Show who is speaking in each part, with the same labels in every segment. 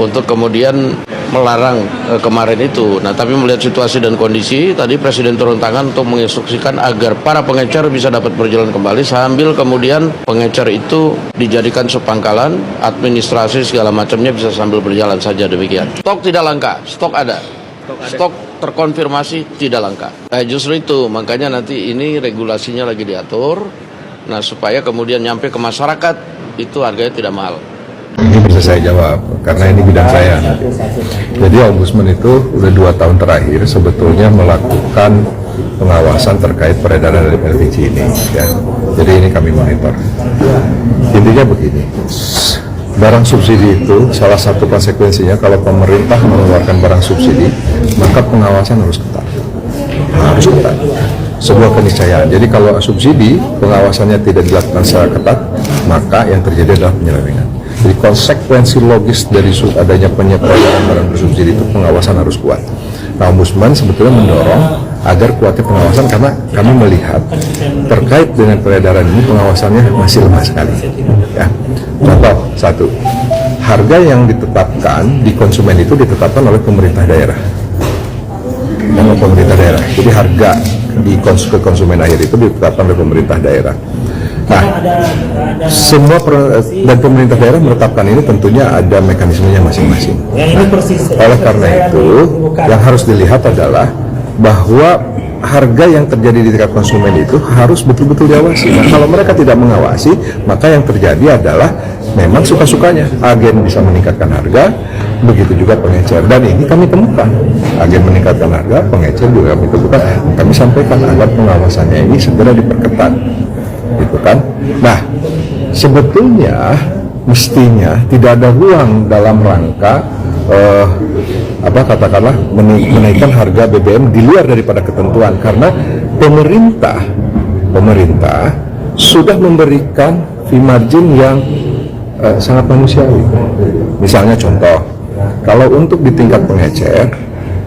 Speaker 1: untuk kemudian melarang kemarin itu. Nah, tapi melihat situasi dan kondisi, tadi Presiden turun tangan untuk menginstruksikan agar para pengecer bisa dapat berjalan kembali, sambil kemudian pengecer itu dijadikan subpangkalan, administrasi segala macamnya bisa sambil berjalan saja, demikian. Stok tidak langka, stok ada. Stok terkonfirmasi tidak langka. Nah, justru itu, makanya nanti ini regulasinya lagi diatur, nah supaya kemudian nyampe ke masyarakat, itu harganya tidak mahal.
Speaker 2: Ini bisa saya jawab, karena ini bidang saya. Jadi Ombudsman itu udah 2 tahun terakhir sebetulnya melakukan pengawasan terkait peredaran dari LPG ini. Ya. Jadi ini kami monitor. Intinya begini, barang subsidi itu salah satu konsekuensinya kalau pemerintah mengeluarkan barang subsidi, maka pengawasan harus ketat. Harus ketat. Sebuah keniscayaan. Jadi kalau subsidi pengawasannya tidak dilakukan secara ketat, maka yang terjadi adalah penyelewengan. Jadi konsekuensi logis dari adanya penyelewengan barang bersubsidi itu pengawasan harus kuat. Nah, Ombudsman sebetulnya mendorong agar kuatnya pengawasan karena kami melihat terkait dengan peredaran ini pengawasannya masih lemah sekali. Ya. Contoh satu, harga yang ditetapkan di konsumen itu ditetapkan oleh pemerintah daerah. Jadi harga di konsumen akhir itu ditetapkan oleh pemerintah daerah. Nah, semua dan pemerintah daerah menetapkan ini tentunya ada mekanismenya masing-masing. Nah, oleh karena itu, yang harus dilihat adalah bahwa harga yang terjadi di tingkat konsumen itu harus betul-betul diawasi. Nah, kalau mereka tidak mengawasi, maka yang terjadi adalah memang suka-sukanya. Agen bisa meningkatkan harga, begitu juga pengecer. Dan ini kami temukan. Agen meningkatkan harga, pengecer juga kami temukan. Kami sampaikan agar pengawasannya ini segera diperketat. Gitu kan? Nah, sebetulnya mestinya tidak ada ruang dalam rangka katakanlah menaikkan harga BBM di luar daripada ketentuan, karena pemerintah sudah memberikan fee margin yang sangat manusiawi. Misalnya contoh, kalau untuk di tingkat pengecer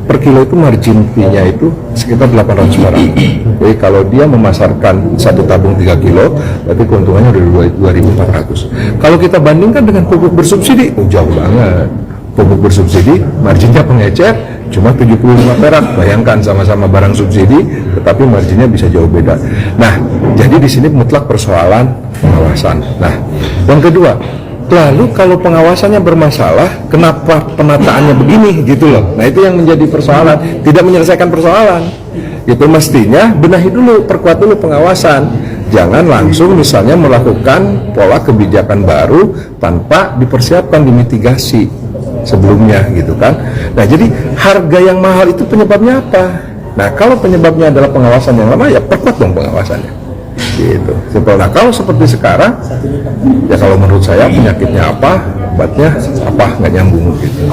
Speaker 2: per kilo itu margin fee-nya itu sekitar 800 barang. Jadi kalau dia memasarkan satu tabung 3 kilo, berarti keuntungannya udah 2.400. Kalau kita bandingkan dengan pupuk bersubsidi, jauh banget. Pupuk bersubsidi, marginnya pengecer cuma 75 perak. Bayangkan sama-sama barang subsidi, tetapi marginnya bisa jauh beda. Nah, jadi di sini mutlak persoalan pengawasan. Nah, yang kedua, lalu kalau pengawasannya bermasalah, kenapa penataannya begini gitu loh. Nah, itu yang menjadi persoalan, tidak menyelesaikan persoalan. Itu mestinya benahi dulu, perkuat dulu pengawasan. Jangan langsung misalnya melakukan pola kebijakan baru tanpa dipersiapkan, dimitigasi sebelumnya gitu kan. Nah, jadi harga yang mahal itu penyebabnya apa? Nah, kalau penyebabnya adalah pengawasan yang lama, ya perkuat dong pengawasannya. Gitu. Nah, kalau seperti sekarang, ya kalau menurut saya penyakitnya apa, obatnya apa, nggak nyambung gitu.